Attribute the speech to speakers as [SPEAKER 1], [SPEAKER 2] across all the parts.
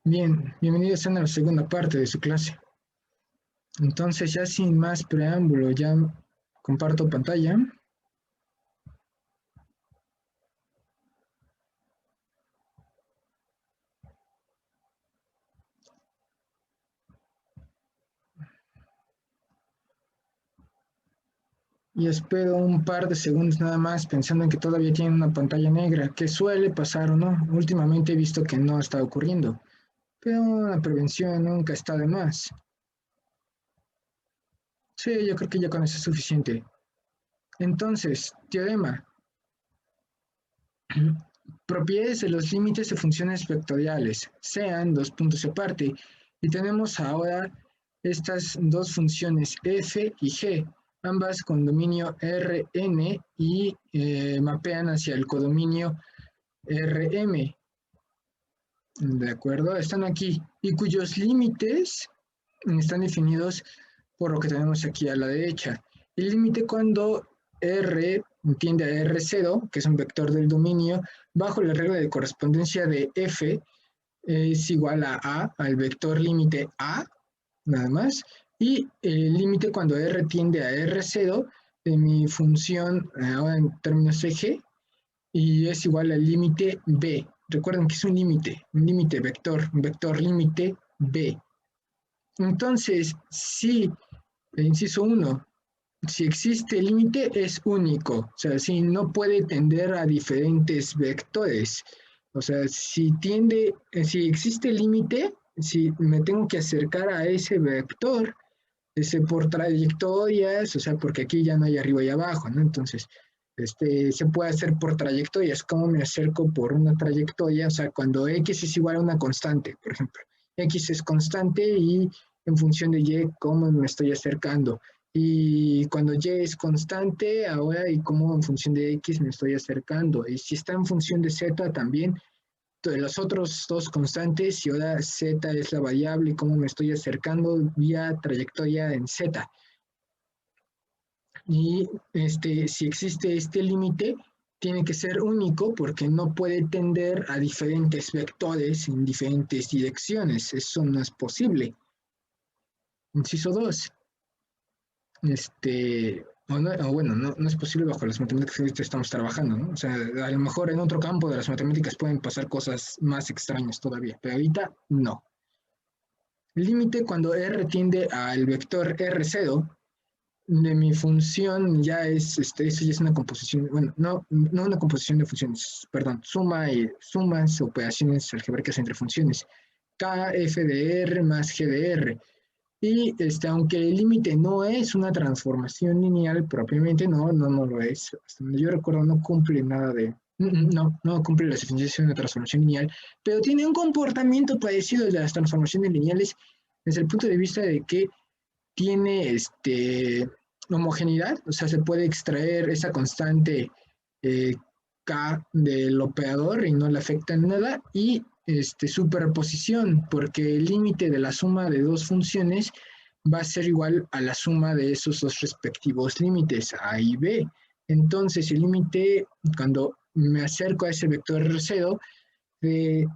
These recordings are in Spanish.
[SPEAKER 1] Bien, bienvenidos a la segunda parte de su clase. Entonces, ya sin más preámbulo, ya comparto pantalla. Y espero un par de segundos nada más, pensando en que todavía tienen una pantalla negra, que suele pasar o no. Últimamente he visto que no está ocurriendo, pero la prevención nunca está de más. Sí, yo creo que ya con eso es suficiente. Entonces, teorema. Propiedades de los límites de funciones vectoriales, sean dos puntos aparte. Y tenemos ahora estas dos funciones f y g, ambas con dominio Rn y mapean hacia el codominio Rm. ¿De acuerdo? Están aquí y cuyos límites están definidos por lo que tenemos aquí a la derecha. El límite cuando R tiende a R0, que es un vector del dominio, bajo la regla de correspondencia de F, es igual a al vector límite A, nada más, y el límite cuando R tiende a R0 de mi función, ahora en términos de G, y es igual al límite B. Recuerden que es un límite vector, un vector límite B. Entonces, si, inciso 1, si existe límite es único, o sea, si no puede tender a diferentes vectores. O sea, si existe límite, si me tengo que acercar a ese vector, ese por trayectorias, o sea, porque aquí ya no hay arriba y abajo, ¿no? Entonces, se puede hacer por trayectorias. ¿Cómo me acerco por una trayectoria? O sea, cuando x es igual a una constante, por ejemplo, x es constante y en función de y, ¿cómo me estoy acercando? Y cuando y es constante, ahora, y cómo en función de x me estoy acercando. Y si está en función de z también, de los otros dos constantes, y ahora z es la variable y cómo me estoy acercando vía trayectoria en z. Y si existe este límite, tiene que ser único porque no puede tender a diferentes vectores en diferentes direcciones. Eso no es posible. Inciso 2. Bueno, no es posible bajo las matemáticas que ahorita estamos trabajando, ¿no? O sea, a lo mejor en otro campo de las matemáticas pueden pasar cosas más extrañas todavía, pero ahorita no. Límite cuando R tiende al vector R0 de mi función ya es, eso ya es una composición, bueno, no una composición de funciones, perdón, sumas, operaciones algebraicas entre funciones, k f de r más g de r. Y aunque el límite no es una transformación lineal propiamente, no lo es. Hasta donde yo recuerdo, no cumple nada de. No cumple las definiciones de una transformación lineal, pero tiene un comportamiento parecido de las transformaciones lineales desde el punto de vista de que tiene homogeneidad, o sea, se puede extraer esa constante K del operador y no le afecta en nada, y superposición, porque el límite de la suma de dos funciones va a ser igual a la suma de esos dos respectivos límites, A y B. Entonces, el límite, cuando me acerco a ese vector R0, de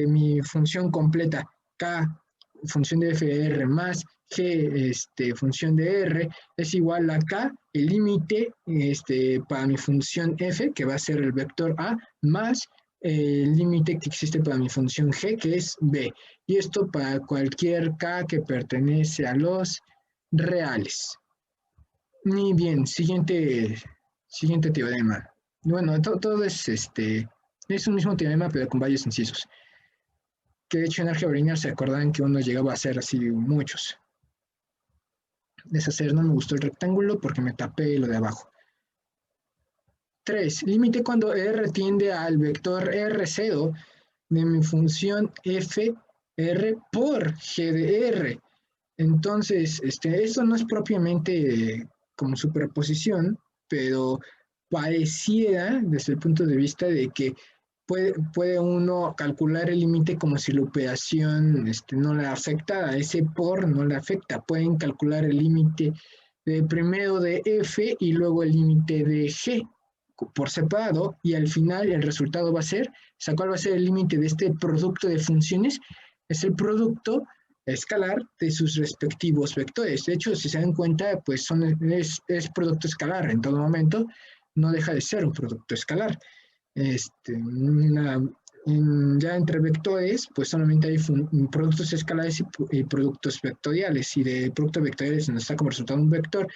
[SPEAKER 1] mi función completa K, función de f de r, más G, función de R, es igual a K, el límite para mi función f, que va a ser el vector A, más el límite que existe para mi función G, que es B. Y esto para cualquier K que pertenece a los reales. Y bien, siguiente teorema. Bueno, todo es un mismo teorema, pero con varios incisos. Que de hecho en álgebra lineal se acordarán que uno llegaba a hacer así muchos. Deshacer, no me gustó el rectángulo porque me tapé lo de abajo. 3. Límite cuando R tiende al vector R0 de mi función f r por g de r. Entonces, esto no es propiamente como superposición, pero pareciera desde el punto de vista de que puede uno calcular el límite como si la operación no le afectara, ese por no le afecta. Pueden calcular el límite primero de f y luego el límite de g. por separado y al final el resultado va a ser, ¿cuál va a ser el límite de este producto de funciones? Es el producto escalar de sus respectivos vectores. De hecho, si se dan cuenta, pues es producto escalar en todo momento, no deja de ser un producto escalar. Ya entre vectores, pues solamente hay productos escalares y productos vectoriales. Y de productos vectoriales nos da como resultado un vector,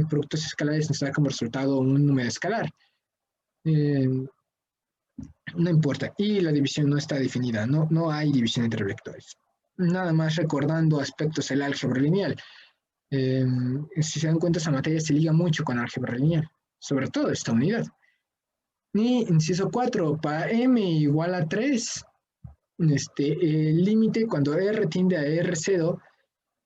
[SPEAKER 1] productos escalares nos da como resultado un número escalar. No importa. Y la división no está definida, no hay división entre vectores. Nada más recordando aspectos del álgebra lineal. Si se dan cuenta, esa materia se liga mucho con álgebra lineal, sobre todo esta unidad. Y inciso 4, para m igual a 3, el límite cuando R tiende a R0,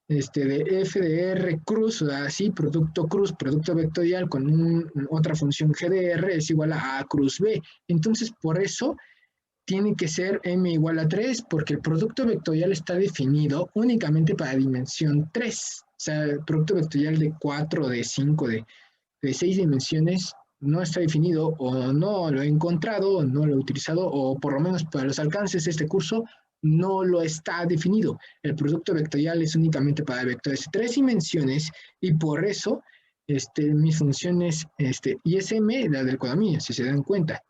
[SPEAKER 1] de f de R cruz, o así, producto cruz, producto vectorial con otra función g de R es igual a cruz B. Entonces, por eso tiene que ser m igual a 3, porque el producto vectorial está definido únicamente para dimensión 3. O sea, el producto vectorial de 4, de 5, de 6 dimensiones no está definido, o no lo he encontrado, o no lo he utilizado, o por lo menos para los alcances de este curso no lo está definido. El producto vectorial es únicamente para vectores de 3 dimensiones y por eso mis funciones, y es m la del codominio, si se dan cuenta,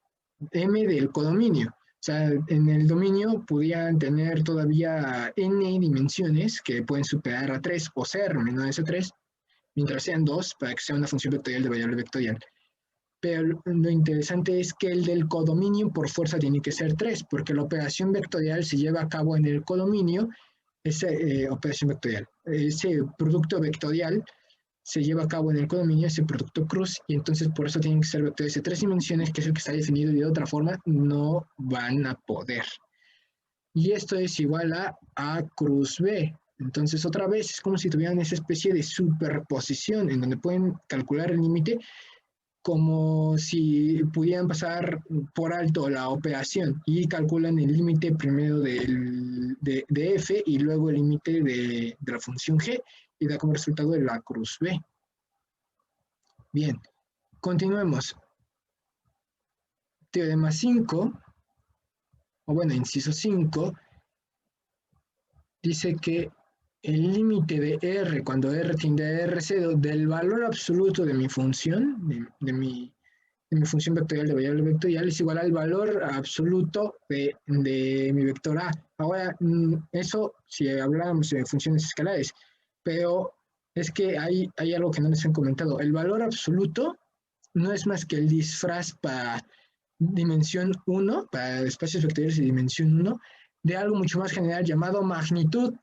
[SPEAKER 1] m del codominio. O sea, en el dominio podrían tener todavía n dimensiones que pueden superar a 3 o ser menores a 3, mientras sean 2 para que sea una función vectorial de variable vectorial. Pero lo interesante es que el del codominio por fuerza tiene que ser 3, porque la operación vectorial se lleva a cabo en el codominio, esa operación vectorial. Ese producto vectorial se lleva a cabo en el codominio, ese producto cruz, y entonces por eso tienen que ser vectores de 3 dimensiones, que es el que está definido, y de otra forma no van a poder. Y esto es igual a cruz B. Entonces, otra vez, es como si tuvieran esa especie de superposición en donde pueden calcular el límite como si pudieran pasar por alto la operación y calculan el límite primero de f y luego el límite de la función g y da como resultado la cruz B. Bien, continuemos. Teorema 5, o bueno, inciso 5, dice que el límite de R cuando R tiende a R0 del valor absoluto de mi función, de mi función vectorial de variable vectorial es igual al valor absoluto de mi vector A. Ahora, eso si hablamos de funciones escalares, pero es que hay algo que no les he comentado. El valor absoluto no es más que el disfraz para dimensión 1, para espacios vectoriales de dimensión 1, de algo mucho más general llamado magnitud.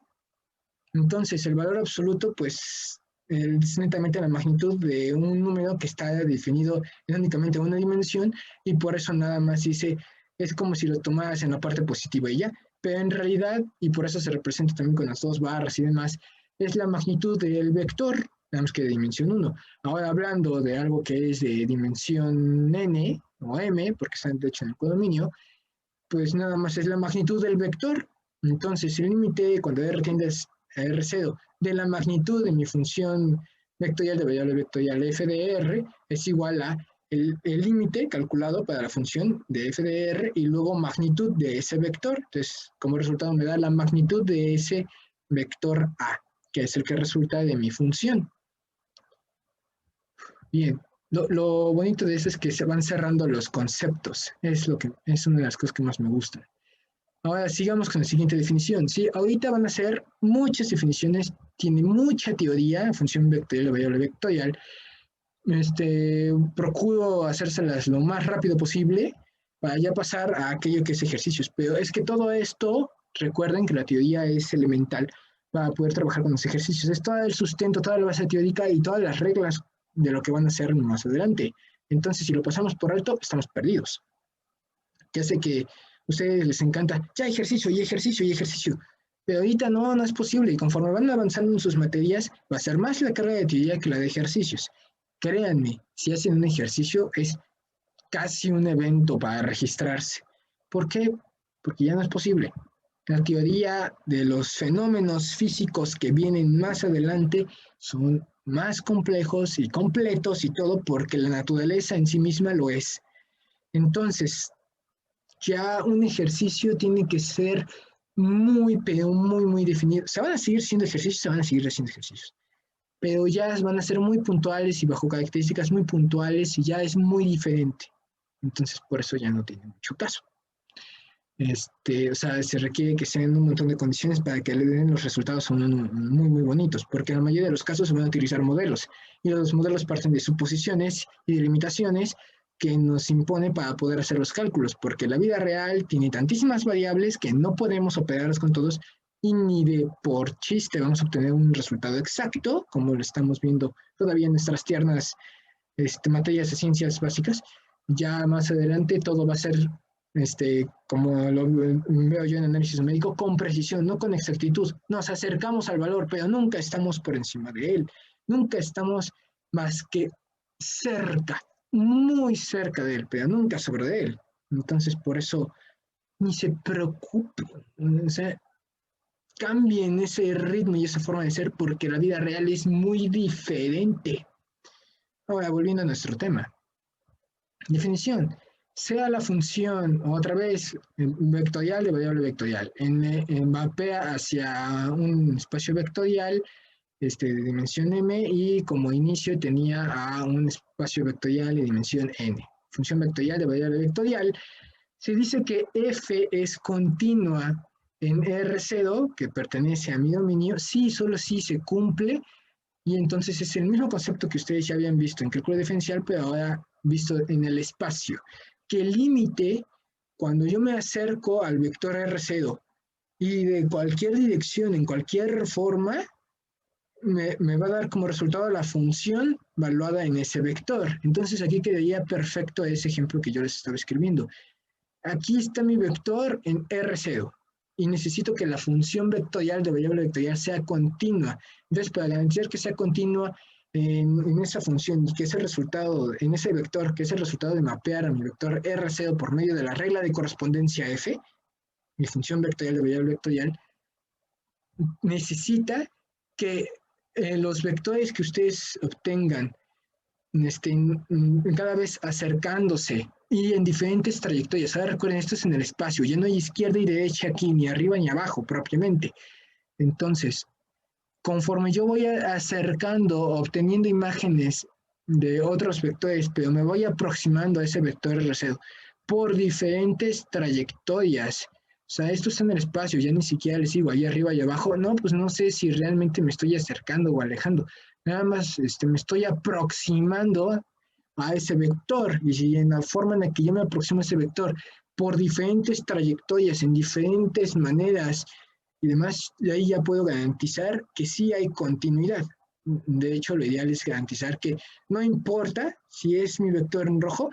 [SPEAKER 1] Entonces, el valor absoluto, pues, es netamente la magnitud de un número que está definido en únicamente una dimensión y por eso nada más dice, es como si lo tomaras en la parte positiva y ya, pero en realidad, y por eso se representa también con las dos barras y demás, es la magnitud del vector, nada más que de dimensión 1. Ahora hablando de algo que es de dimensión n o m, porque está de hecho en el codominio, pues nada más es la magnitud del vector. Entonces, el límite cuando R tiende a R0 de la magnitud de mi función vectorial de variable vectorial f de R es igual a el límite calculado para la función de f de R y luego magnitud de ese vector. Entonces, como resultado me da la magnitud de ese vector A, que es el que resulta de mi función. Bien, lo bonito de eso es que se van cerrando los conceptos. Es una de las cosas que más me gustan. Ahora sigamos con la siguiente definición. Sí, ahorita van a ser muchas definiciones, tiene mucha teoría, función vectorial o variable vectorial. Procuro hacérselas lo más rápido posible para ya pasar a aquello que es ejercicios. Pero es que todo esto, recuerden que la teoría es elemental para poder trabajar con los ejercicios. Es todo el sustento, toda la base teórica y todas las reglas de lo que van a hacer más adelante. Entonces, si lo pasamos por alto, estamos perdidos. Ya sé que a ustedes les encanta, ya ejercicio y ejercicio y ejercicio, pero ahorita no es posible y conforme van avanzando en sus materias, va a ser más la carga de teoría que la de ejercicios. Créanme, si hacen un ejercicio es casi un evento para registrarse. ¿Por qué? Porque ya no es posible. La teoría de los fenómenos físicos que vienen más adelante son más complejos y completos y todo, porque la naturaleza en sí misma lo es. Entonces, ya un ejercicio tiene que ser muy, pero muy definido. Se van a seguir siendo ejercicios, se van a seguir haciendo ejercicios, pero ya van a ser muy puntuales y bajo características muy puntuales y ya es muy diferente. Entonces, por eso ya no tiene mucho caso. O sea, se requiere que sean un montón de condiciones para que le den los resultados muy bonitos, porque en la mayoría de los casos se van a utilizar modelos, y los modelos parten de suposiciones y de limitaciones que nos impone para poder hacer los cálculos, porque la vida real tiene tantísimas variables que no podemos operarlas con todos, y ni de por chiste vamos a obtener un resultado exacto, como lo estamos viendo todavía en nuestras tiernas materias de ciencias básicas. Ya más adelante todo va a ser como lo veo yo en análisis médico, con precisión, no con exactitud. Nos acercamos al valor, pero nunca estamos por encima de él. Nunca estamos más que cerca, muy cerca de él, pero nunca sobre él. Entonces, por eso, ni se preocupen. O sea, cambien ese ritmo y esa forma de ser, porque la vida real es muy diferente. Ahora, volviendo a nuestro tema. Definición. Sea la función, otra vez, vectorial de variable vectorial, mapea hacia un espacio vectorial de dimensión m y como inicio tenía a un espacio vectorial de dimensión n. Función vectorial de variable vectorial. Se dice que f es continua en R0, que pertenece a mi dominio, si solo si se cumple, y entonces es el mismo concepto que ustedes ya habían visto en cálculo diferencial, pero ahora visto en el espacio, que el límite, cuando yo me acerco al vector R0 y de cualquier dirección, en cualquier forma, me va a dar como resultado la función valuada en ese vector. Entonces aquí quedaría perfecto ese ejemplo que yo les estaba escribiendo. Aquí está mi vector en R0 y necesito que la función vectorial de variable vectorial sea continua. Entonces, para garantizar que sea continua en esa función y que ese resultado, en ese vector, que es el resultado de mapear a mi vector R0 por medio de la regla de correspondencia F, mi función vectorial de variable vectorial, necesita que los vectores que ustedes obtengan cada vez acercándose y en diferentes trayectorias. Ahora recuerden, esto es en el espacio, ya no hay izquierda y derecha aquí, ni arriba ni abajo propiamente. Entonces, conforme yo voy acercando, obteniendo imágenes de otros vectores, pero me voy aproximando a ese vector R0 por diferentes trayectorias. O sea, esto está en el espacio, ya ni siquiera les digo ahí arriba y abajo. No, pues no sé si realmente me estoy acercando o alejando. Nada más me estoy aproximando a ese vector. Y si en la forma en la que yo me aproximo a ese vector por diferentes trayectorias, en diferentes maneras y demás, de ahí ya puedo garantizar que sí hay continuidad. De hecho, lo ideal es garantizar que no importa si es mi vector en rojo,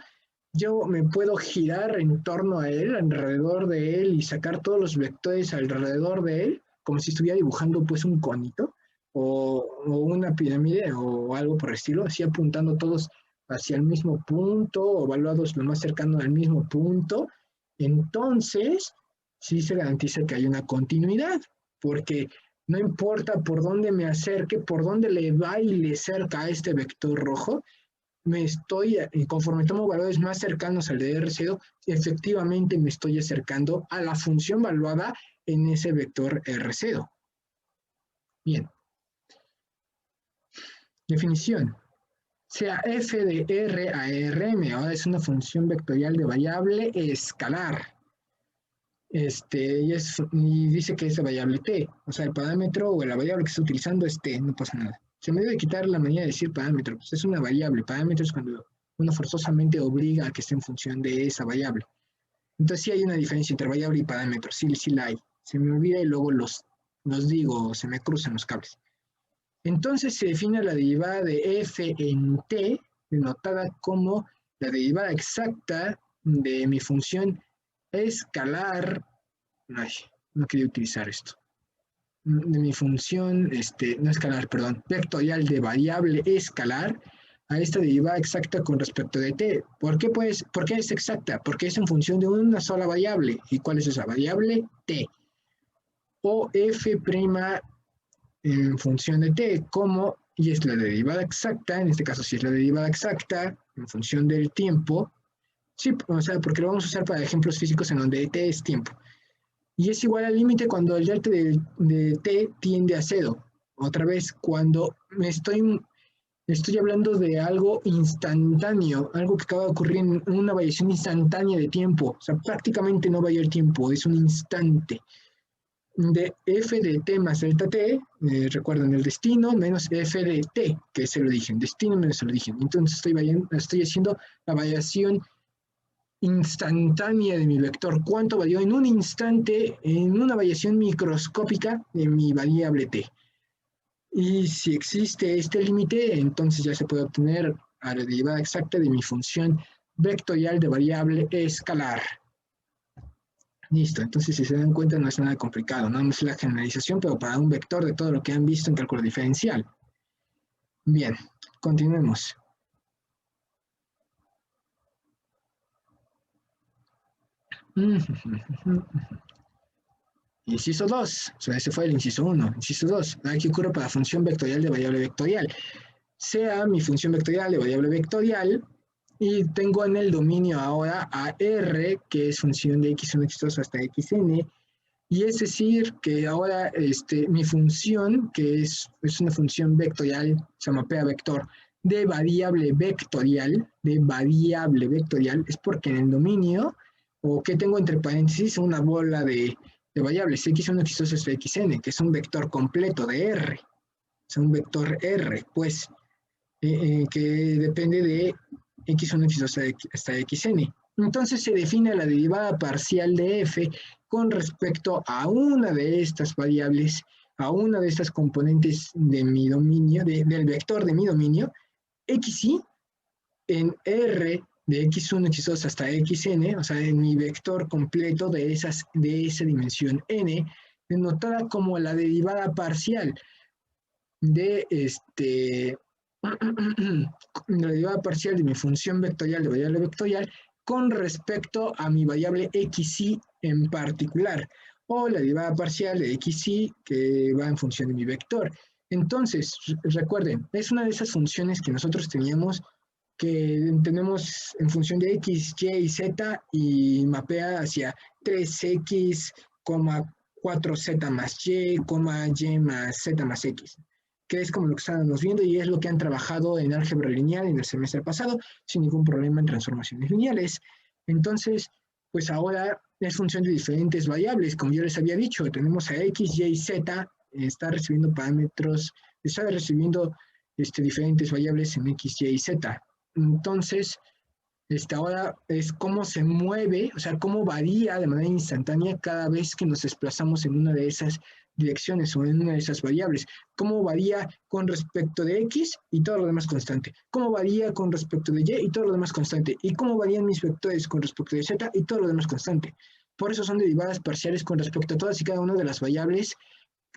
[SPEAKER 1] yo me puedo girar en torno a él, alrededor de él y sacar todos los vectores alrededor de él, como si estuviera dibujando pues un conito o una pirámide o algo por el estilo, así apuntando todos hacia el mismo punto o evaluados lo más cercano al mismo punto. Entonces, sí se garantiza que hay una continuidad, porque no importa por dónde me acerque, por dónde le baile cerca a este vector rojo, conforme tomo valores más cercanos al de R0, efectivamente me estoy acercando a la función valuada en ese vector R0. Bien. Definición. Sea f de R a Rm, ahora es una función vectorial de variable escalar. Y dice que es de variable t, o sea, el parámetro o la variable que está utilizando es t, no pasa nada. Se me debe quitar la manera de decir parámetro, pues es una variable. Parámetro es cuando uno forzosamente obliga a que esté en función de esa variable. Entonces sí hay una diferencia entre variable y parámetro, sí la hay. Se me olvida y luego los digo, se me cruzan los cables. Entonces se define la derivada de f en t, denotada como la derivada exacta de mi función escalar. Ay, no quería utilizar esto. De mi función, no escalar, perdón, vectorial de variable escalar a esta derivada exacta con respecto de t. ¿Por qué, pues? ¿Por qué es exacta? Porque es en función de una sola variable. ¿Y cuál es esa variable? T. O f' en función de t, como y es la derivada exacta, en este caso sí es la derivada exacta, en función del tiempo. Sí, o sea, porque lo vamos a usar para ejemplos físicos en donde t es tiempo. Y es igual al límite cuando el delta de t tiende a cero. Otra vez, cuando me estoy hablando de algo instantáneo, algo que acaba de ocurrir en una variación instantánea de tiempo. O sea, prácticamente no varía el tiempo, es un instante. De f de t más delta t, recuerden el destino, menos f de t, que es el origen, destino menos el origen. Entonces estoy haciendo la variación instantánea de mi vector. ¿Cuánto varió en un instante, en una variación microscópica de mi variable t? Y si existe este límite, entonces ya se puede obtener a la derivada exacta de mi función vectorial de variable escalar. Listo, entonces si se dan cuenta no es nada complicado, no es la generalización, pero para un vector de todo lo que han visto en cálculo diferencial. Bien, continuemos. Inciso 2, o sea, ese fue el inciso 1. Inciso 2, ¿qué ocurre para función vectorial de variable vectorial? Sea mi función vectorial de variable vectorial, y tengo en el dominio ahora a R, que es función de x1, x2 hasta xn, y es decir que ahora mi función, que es una función vectorial, se mapea vector, de variable vectorial, es porque en el dominio, o que tengo entre paréntesis, una bola de variables x1, x2 hasta xn, que es un vector completo de R, es un vector R, pues, que depende de x1, x2 hasta xn. Entonces se define la derivada parcial de f con respecto a una de estas variables, a una de estas componentes de mi dominio, del vector de mi dominio, xy, en R de x1, x2 hasta xn, o sea, en mi vector completo de esa dimensión n, denotada como la derivada parcial de la derivada parcial de mi función vectorial de variable vectorial con respecto a mi variable xy en particular, o la derivada parcial de xy que va en función de mi vector. Entonces, recuerden, es una de esas funciones que nosotros teníamos, que tenemos en función de x, y y z, y mapea hacia 3x, 4z más y, y más z más x, que es como lo que estábamos viendo y es lo que han trabajado en álgebra lineal en el semestre pasado, sin ningún problema en transformaciones lineales. Entonces, pues ahora es función de diferentes variables, como yo les había dicho, tenemos a x, y, z, está recibiendo parámetros, está recibiendo diferentes variables en x, y, z. Entonces, ahora es cómo se mueve, o sea, cómo varía de manera instantánea cada vez que nos desplazamos en una de esas direcciones o en una de esas variables. Cómo varía con respecto de x y todo lo demás constante. Cómo varía con respecto de y y todo lo demás constante. Y cómo varían mis vectores con respecto de z y todo lo demás constante. Por eso son derivadas parciales con respecto a todas y cada una de las variables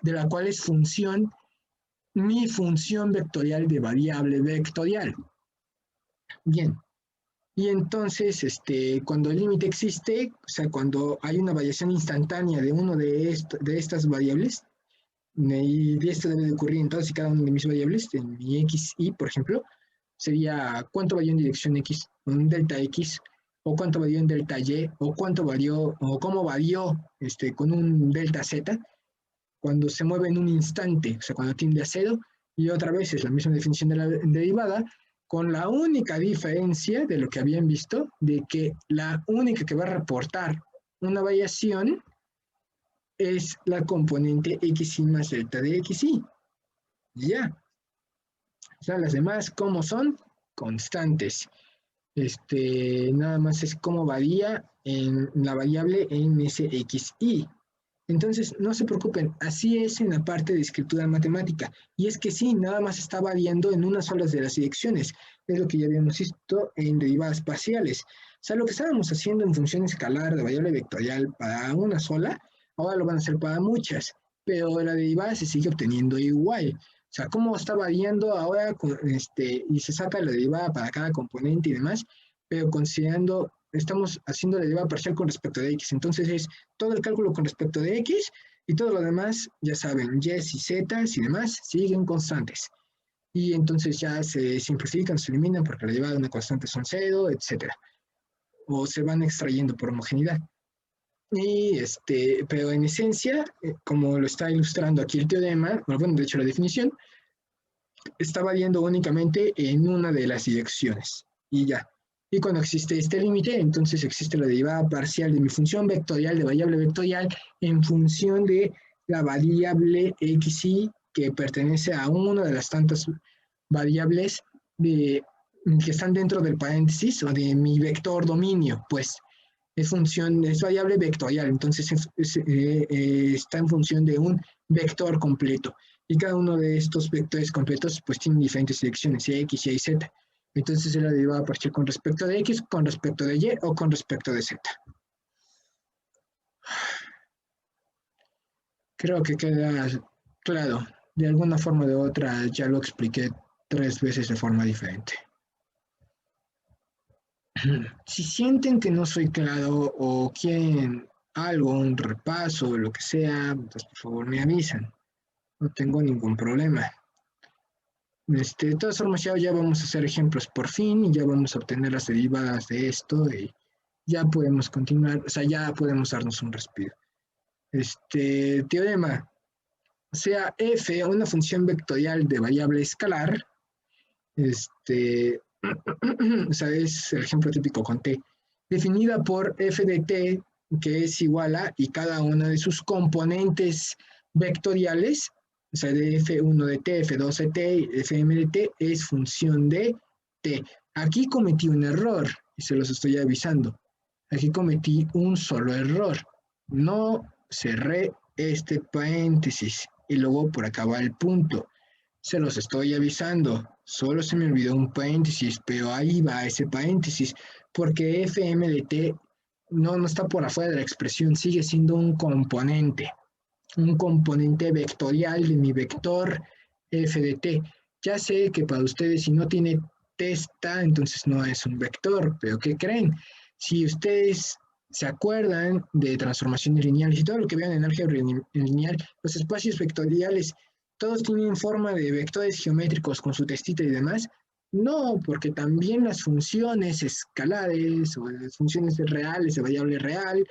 [SPEAKER 1] de la cual es función mi función vectorial de variable vectorial. Bien. Y entonces, cuando el límite existe, o sea, cuando hay una variación instantánea de uno de estas variables, y esto debe de ocurrir en todas y cada una de mis variables, en mi x, y, por ejemplo, sería cuánto varió en dirección x, un delta x, o cuánto varió en delta y, o cuánto varió, o cómo varió con un delta z, cuando se mueve en un instante, o sea, cuando tiende a cero, y otra vez es la misma definición de la derivada, con la única diferencia de lo que habían visto, de que la única que va a reportar una variación es la componente xy más delta de xy. Ya. O sea, las demás, ¿cómo son? Constantes. Nada más es cómo varía en la variable en ese xy. Entonces, no se preocupen, así es en la parte de escritura matemática. Y es que sí, nada más está variando en unas solas de las direcciones. Es lo que ya habíamos visto en derivadas parciales. O sea, lo que estábamos haciendo en función escalar de variable vectorial para una sola, ahora lo van a hacer para muchas. Pero la derivada se sigue obteniendo igual. O sea, cómo está variando ahora y se saca la derivada para cada componente y demás, pero considerando, estamos haciendo la derivada parcial con respecto de x. Entonces es todo el cálculo con respecto de x y todo lo demás, ya saben, y y z y demás siguen constantes. y entonces ya se simplifican, se eliminan porque la derivada de una constante son 0, etc. O se van extrayendo por homogeneidad. Pero en esencia, como lo está ilustrando aquí el teorema, bueno, de hecho la definición, está variando únicamente en una de las direcciones y ya. Y cuando existe este límite, entonces existe la derivada parcial de mi función vectorial de variable vectorial en función de la variable xy que pertenece a una de las tantas variables que están dentro del paréntesis o de mi vector dominio, pues es variable vectorial, entonces está en función de un vector completo. Y cada uno de estos vectores completos pues tiene diferentes direcciones, x, y, z. Entonces es la derivada parcial con respecto de x, con respecto de y o con respecto de z. Creo que queda claro. De alguna forma o de otra ya lo expliqué 3 veces de forma diferente. Si sienten que no soy claro o quieren algo, un repaso o lo que sea, pues por favor me avisan. No tengo ningún problema. De todas formas, ya vamos a hacer ejemplos por fin y ya vamos a obtener las derivadas de esto y ya podemos continuar, o sea, ya podemos darnos un respiro. Teorema, sea f una función vectorial de variable escalar, o sea, es el ejemplo típico con t, definida por f de t, que es igual a, y cada una de sus componentes vectoriales, o sea, de f1 de t, f2 de t, fm de t, es función de t. Aquí cometí un error, y se los estoy avisando. Aquí cometí un solo error. No cerré este paréntesis, y luego por acá va el punto. Se los estoy avisando. Solo se me olvidó un paréntesis, pero ahí va ese paréntesis, porque fm de t no está por afuera de la expresión, sigue siendo un componente vectorial de mi vector f de t. Ya sé que para ustedes si no tiene testa, entonces no es un vector, pero ¿qué creen? Si ustedes se acuerdan de transformaciones lineales y todo lo que vean en álgebra lineal, los espacios vectoriales, todos tienen forma de vectores geométricos con su testita y demás. No, porque también las funciones escalares o las funciones reales de variable real,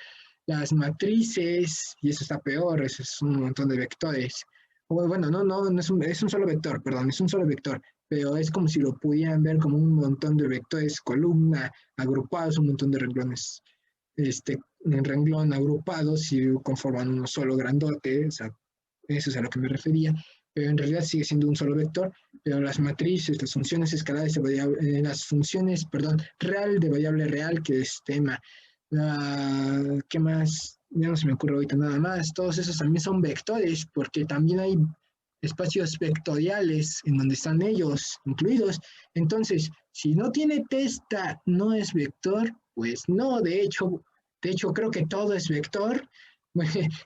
[SPEAKER 1] las matrices, y eso está peor, eso es un montón de vectores. O bueno, no es un solo vector, perdón, es un solo vector, pero es como si lo pudieran ver como un montón de vectores, columna, agrupados, un montón de renglones, en renglón agrupados y conforman uno solo grandote, o sea, eso es a lo que me refería, pero en realidad sigue siendo un solo vector, pero las matrices, las funciones escalares de variable, las funciones, perdón, real de variable real, que es tema, ¿qué más? Ya no se me ocurre ahorita nada más. Todos esos también son vectores, porque también hay espacios vectoriales en donde están ellos incluidos. Entonces, si no tiene testa, no es vector, pues no, de hecho creo que todo es vector,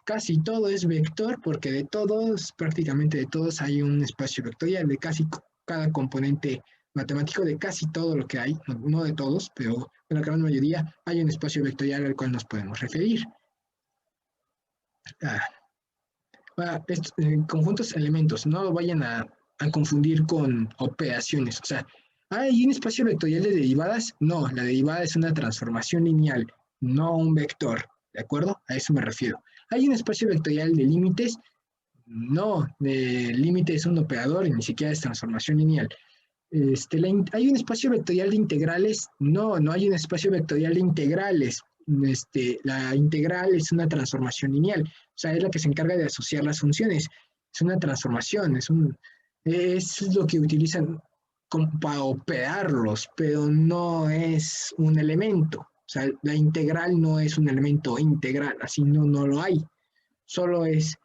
[SPEAKER 1] casi todo es vector, porque de todos, prácticamente de todos, hay un espacio vectorial, de casi cada componente matemático, de casi todo lo que hay, no de todos, pero de la gran mayoría, hay un espacio vectorial al cual nos podemos referir. Conjuntos elementos, no lo vayan a confundir con operaciones. O sea, ¿hay un espacio vectorial de derivadas? No, la derivada es una transformación lineal, no un vector. ¿De acuerdo? A eso me refiero. ¿Hay un espacio vectorial de límites? No, el límite es un operador y ni siquiera es transformación lineal. ¿Hay un espacio vectorial de integrales? No, no hay un espacio vectorial de integrales. La integral es una transformación lineal, o sea, es la que se encarga de asociar las funciones. Es una transformación, es lo que utilizan para operarlos, pero no es un elemento. O sea, la integral no es un elemento integral, así no lo hay. Solo es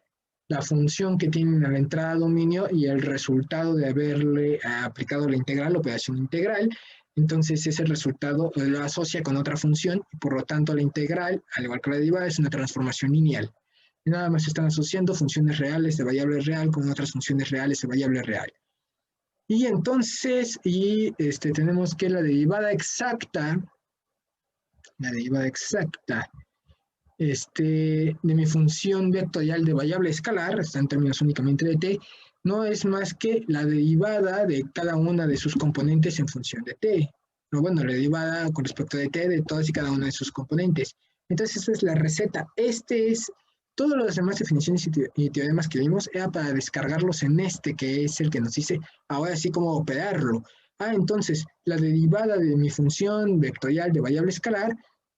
[SPEAKER 1] la función que tienen a la entrada dominio y el resultado de haberle aplicado la integral, la operación integral. Entonces ese resultado lo asocia con otra función y por lo tanto la integral, al igual que la derivada, es una transformación lineal. Y nada más están asociando funciones reales de variable real con otras funciones reales de variable real. Y entonces, tenemos que la derivada exacta de mi función vectorial de variable escalar, está en términos únicamente de t, no es más que la derivada de cada una de sus componentes en función de t. No, bueno, la derivada con respecto de t de todas y cada una de sus componentes. Entonces, esa es la receta. Todas las demás definiciones y teoremas que vimos era para descargarlos en que es el que nos dice ahora sí cómo operarlo. Entonces, la derivada de mi función vectorial de variable escalar,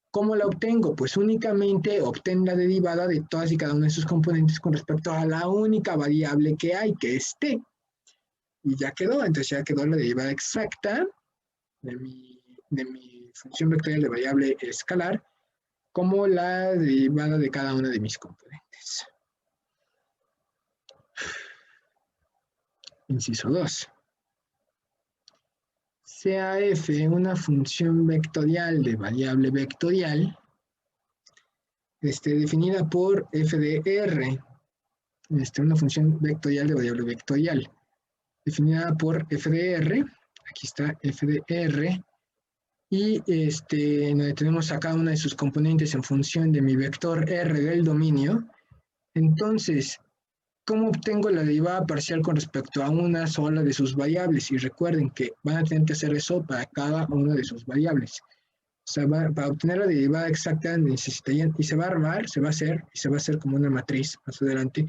[SPEAKER 1] ¿cómo la obtengo? Pues únicamente obtengo la derivada de todas y cada una de sus componentes con respecto a la única variable que hay, que es t. Y ya quedó, entonces ya quedó la derivada exacta de mi función vectorial de variable escalar como la derivada de cada una de mis componentes. Inciso 2. Sea f una función vectorial de variable vectorial definida por f de r, una función vectorial de variable vectorial, definida por f de r, aquí está f de r, y donde tenemos a cada una de sus componentes en función de mi vector r del dominio. Entonces, ¿cómo obtengo la derivada parcial con respecto a una sola de sus variables? Y recuerden que van a tener que hacer eso para cada una de sus variables. O sea, para obtener la derivada exacta necesitarían, y se va a armar, se va a hacer como una matriz más adelante,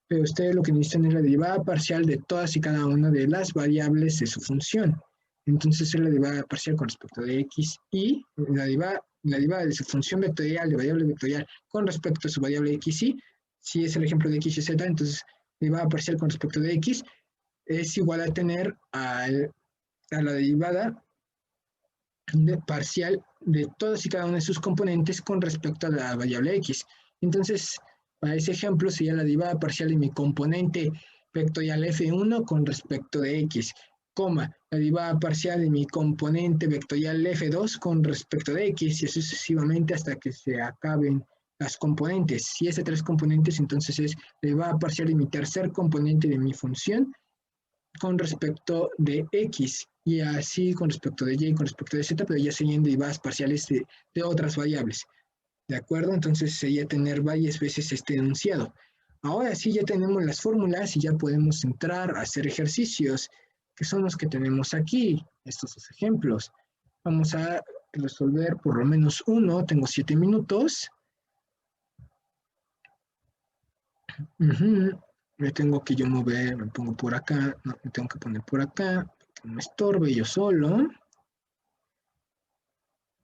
[SPEAKER 1] pero ustedes lo que necesitan es la derivada parcial de todas y cada una de las variables de su función. Entonces es la derivada parcial con respecto de x y la derivada de su función vectorial, de variable vectorial, con respecto a su variable x y, si es el ejemplo de x y z, entonces derivada parcial con respecto de x es igual a tener a la derivada parcial de todas y cada una de sus componentes con respecto a la variable x. Entonces, para ese ejemplo sería la derivada parcial de mi componente vectorial f1 con respecto de x, la derivada parcial de mi componente vectorial f2 con respecto de x, y así sucesivamente hasta que se acaben las componentes. Si es de 3 componentes, entonces es la derivada parcial de mi tercer componente de mi función con respecto de x, y así con respecto de y, con respecto de z, pero ya serían derivadas parciales de otras variables. ¿De acuerdo? Entonces sería tener varias veces este enunciado. Ahora sí ya tenemos las fórmulas y ya podemos entrar a hacer ejercicios, que son los que tenemos aquí, estos dos ejemplos. Vamos a resolver por lo menos uno, tengo 7 minutos. Me tengo que yo mover, me pongo por acá, no, me tengo que poner por acá, que no me estorbe yo solo.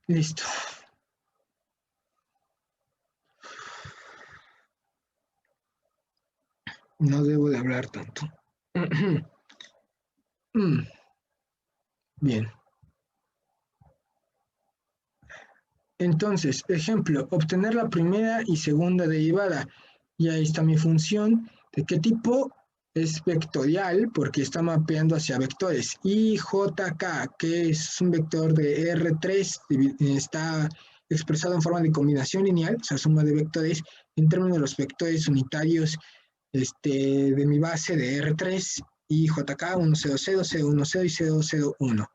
[SPEAKER 1] Listo. No debo de hablar tanto. Bien. Entonces, ejemplo, obtener la primera y segunda derivada. Y ahí está mi función. ¿De qué tipo? Es vectorial porque está mapeando hacia vectores. Y JK, que es un vector de R3, está expresado en forma de combinación lineal, o sea, suma de vectores, en términos de los vectores unitarios de mi base de R3 y JK 1, 0, 0, 0, 1, 0 y 0, 0, 1.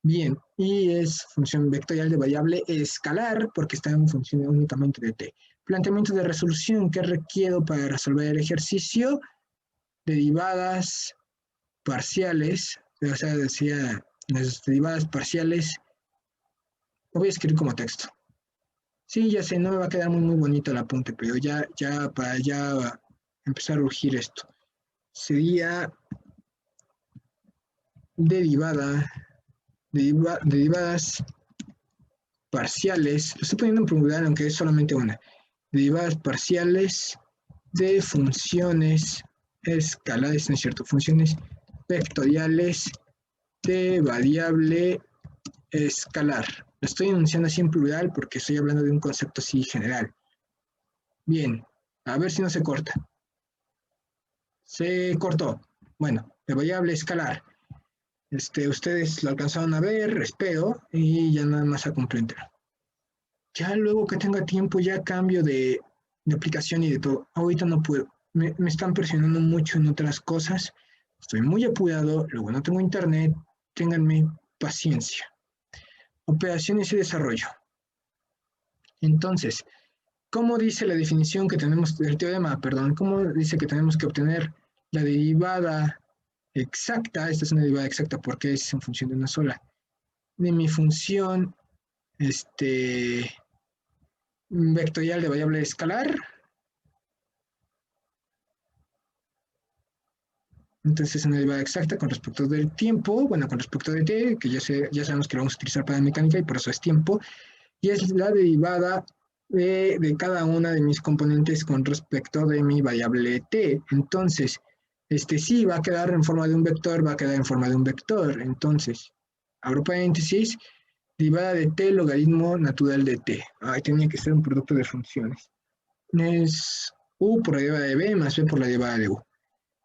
[SPEAKER 1] Bien, y es función vectorial de variable escalar porque está en función únicamente de t. Planteamiento de resolución que requiero para resolver el ejercicio. Derivadas parciales, o sea, decía las derivadas parciales. Lo voy a escribir como texto. Sí, ya sé, no me va a quedar muy bonito el apunte, pero ya para ya empezar a urgir esto. Sería derivadas parciales, lo estoy poniendo en plural aunque es solamente una, derivadas parciales de funciones escalares, ¿no es cierto? Funciones vectoriales de variable escalar. Lo estoy enunciando así en plural porque estoy hablando de un concepto así general. Bien, a ver si no se corta. Se cortó. Bueno, de variable escalar. Ustedes lo alcanzaron a ver, espero, y ya nada más a comprender. Ya luego que tenga tiempo, ya cambio de aplicación y de todo. Ahorita no puedo. Me están presionando mucho en otras cosas. Estoy muy apurado, luego no tengo internet. Ténganme paciencia. Operaciones y desarrollo. Entonces, ¿Cómo dice la definición que tenemos, el teorema, perdón, cómo dice que tenemos que obtener la derivada exacta? Esta es una derivada exacta porque es en función de una sola. De mi función vectorial de variable escalar. Entonces es una derivada exacta con respecto del tiempo, bueno, con respecto de t, que ya sabemos que lo vamos a utilizar para mecánica y por eso es tiempo. Y es la derivada de cada una de mis componentes con respecto de mi variable t. Entonces, sí va a quedar en forma de un vector, va a quedar en forma de un vector. Entonces, abro paréntesis, derivada de t logaritmo natural de t. Ahí tenía que ser un producto de funciones. Es u por la derivada de b más b por la derivada de u.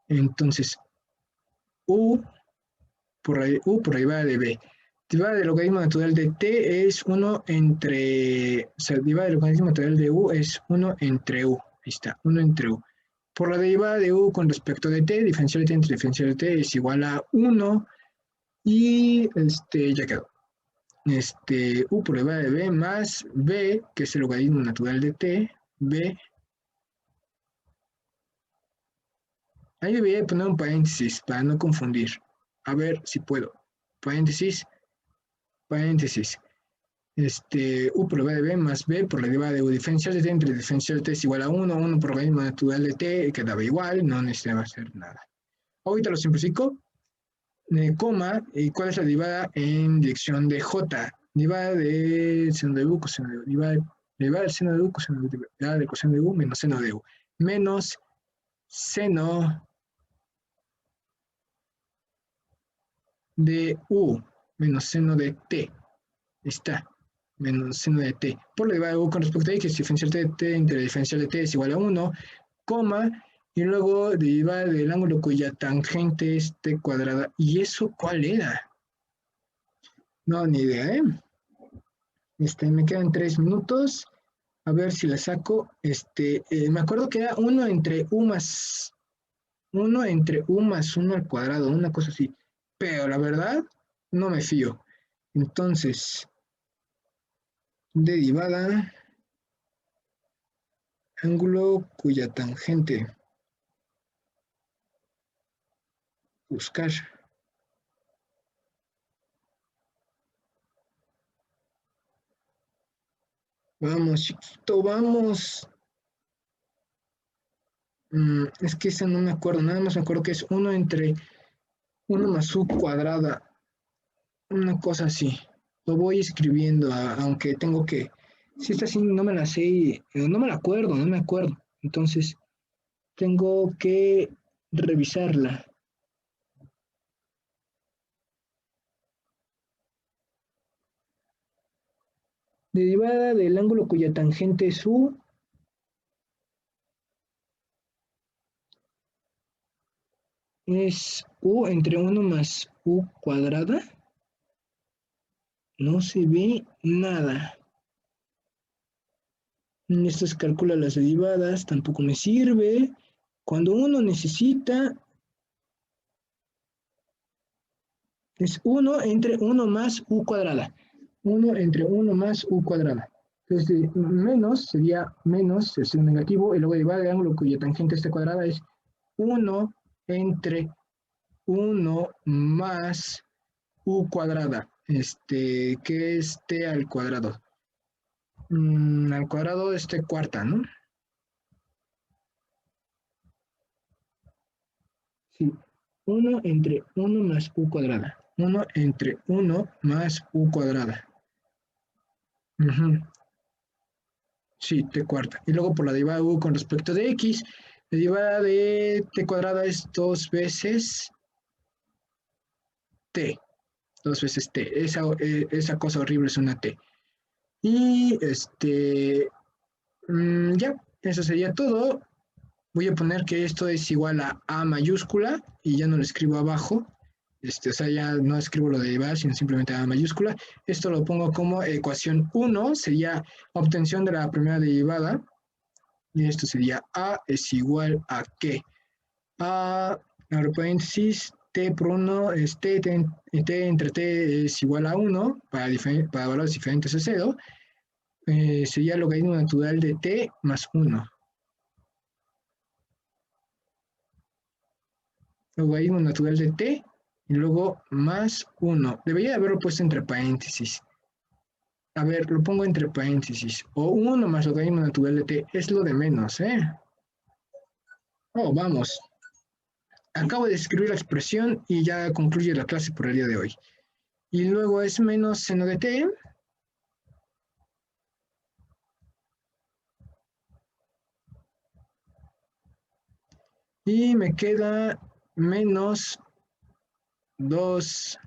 [SPEAKER 1] Entonces, u por la derivada de b. Derivada del logaritmo natural de t es 1 entre, o sea, derivada del logaritmo natural de u es 1 entre u. Ahí está, 1 entre u. Por la derivada de u con respecto de t, diferencial de t entre diferencial de t es igual a 1 y ya quedó. U por la derivada de b más b, que es el logaritmo natural de t, b. Ahí debería poner un paréntesis para no confundir. A ver si puedo. Paréntesis, paréntesis. U por la de b más b por la derivada de u diferencial de t entre diferencial de t es igual a 1, 1 por logaritmo natural de t quedaba igual, no necesitaba hacer nada. Ahorita lo simplifico, coma, ¿y cuál es la derivada en dirección de j? Derivada de seno de u, coseno de u, derivada del seno de u, coseno de u, derivada del coseno de u menos seno de u, menos seno de u, menos seno de t, está, menos seno de t, por la derivada de u con respecto a x, diferencial de t entre diferencial de t es igual a 1, coma, y luego derivada del ángulo cuya tangente es t cuadrada. ¿Y eso cuál era? No, ni idea, ¿eh? Me quedan 3 minutos. A ver si la saco. Me acuerdo que era 1 entre u más 1 entre u más 1 al cuadrado, una cosa así. Pero la verdad, no me fío. Entonces, derivada, ángulo cuya tangente. Buscar. Vamos, chiquito, vamos. Es que esa no me acuerdo, nada más me acuerdo que es 1 entre 1 más u cuadrada, una cosa así. Lo voy escribiendo, aunque tengo que, si esta sí no me la sé, no me la acuerdo, no me acuerdo. Entonces, tengo que revisarla. Derivada del ángulo cuya tangente es u, es u entre 1 más u cuadrada. No se ve nada. Esto se calcula las derivadas, tampoco me sirve. Cuando uno necesita, es 1 entre 1 más u cuadrada. 1 entre 1 más u cuadrada. Entonces, menos sería menos, es un negativo, y luego derivada de ángulo cuya tangente está cuadrada es 1 entre 1 más u cuadrada. Que es t al cuadrado. Al cuadrado es t cuarta, ¿no? Sí, 1 entre 1 más u cuadrada. 1 entre 1 más u cuadrada. Ujú. Sí, t cuarta. Y luego por la derivada de u con respecto de x, la derivada de t cuadrada es 2 veces t. 2 veces t. Esa cosa horrible es una t. Y ya, eso sería todo. Voy a poner que esto es igual a mayúscula y ya no lo escribo abajo. O sea, ya no escribo lo de derivar, sino simplemente A mayúscula. Esto lo pongo como ecuación 1, sería obtención de la primera derivada. Y esto sería A es igual a ¿qué? A, abro paréntesis, T por 1 es T entre T es igual a 1 para valores diferentes a 0. sería logaritmo natural de t más 1. Logaritmo natural de t y luego más 1. Debería haberlo puesto entre paréntesis. A ver, lo pongo entre paréntesis. O 1 más logaritmo natural de t. Es lo de menos, ¿eh? Oh, vamos. Acabo de escribir la expresión y ya concluye la clase por el día de hoy. Y luego es menos seno de t. Y me queda menos 2t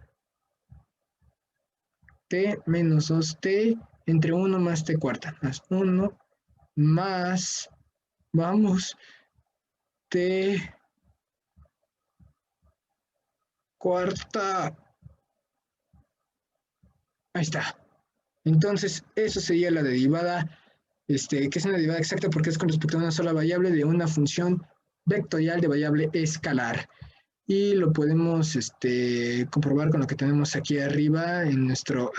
[SPEAKER 1] menos 2t entre 1 más t cuarta. Más 1 más, vamos, t cuarta. Ahí está. Entonces, eso sería la derivada, que es una derivada exacta porque es con respecto a una sola variable de una función vectorial de variable escalar. Y lo podemos comprobar con lo que tenemos aquí arriba en nuestra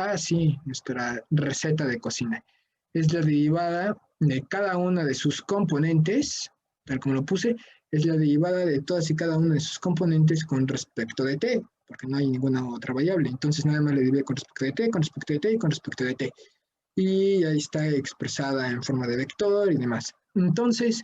[SPEAKER 1] receta de cocina. Es la derivada de cada una de sus componentes, tal como lo puse, es la derivada de todas y cada una de sus componentes con respecto de t, porque no hay ninguna otra variable. Entonces nada más le derivé con respecto de t, con respecto de t y con respecto de t. Y ahí está expresada en forma de vector y demás. Entonces,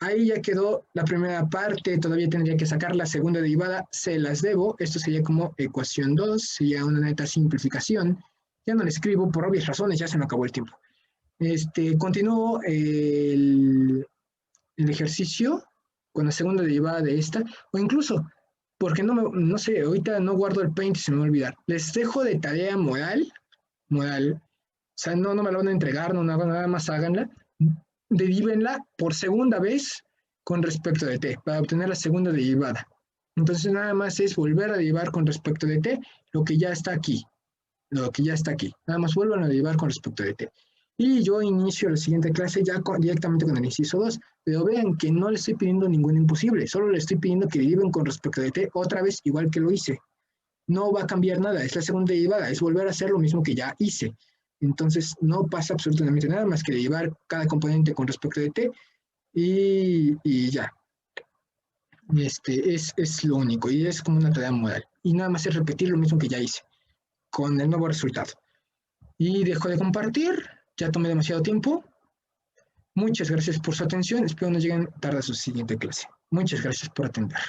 [SPEAKER 1] ahí ya quedó la primera parte, todavía tendría que sacar la segunda derivada, se las debo, esto sería como ecuación 2, sería una neta simplificación, ya no le escribo por obvias razones, ya se me acabó el tiempo. Continúo el ejercicio con la segunda derivada de esta, o incluso, porque no sé, ahorita no guardo el paint y se me va a olvidar, les dejo de tarea moral, o sea, no me la van a entregar, no nada más háganla, derivenla por segunda vez con respecto de t, para obtener la segunda derivada. Entonces nada más es volver a derivar con respecto de t lo que ya está aquí, Nada más vuelvan a derivar con respecto de t. Y yo inicio la siguiente clase ya directamente con el inciso 2, pero vean que no le estoy pidiendo ningún imposible, solo le estoy pidiendo que deriven con respecto de t otra vez igual que lo hice. No va a cambiar nada, es la segunda derivada, es volver a hacer lo mismo que ya hice. Entonces no pasa absolutamente nada más que derivar cada componente con respecto de t y ya. Es lo único y es como una tarea modal. Y nada más es repetir lo mismo que ya hice con el nuevo resultado. Y dejo de compartir, ya tomé demasiado tiempo. Muchas gracias por su atención, espero no lleguen tarde a su siguiente clase. Muchas gracias por atender.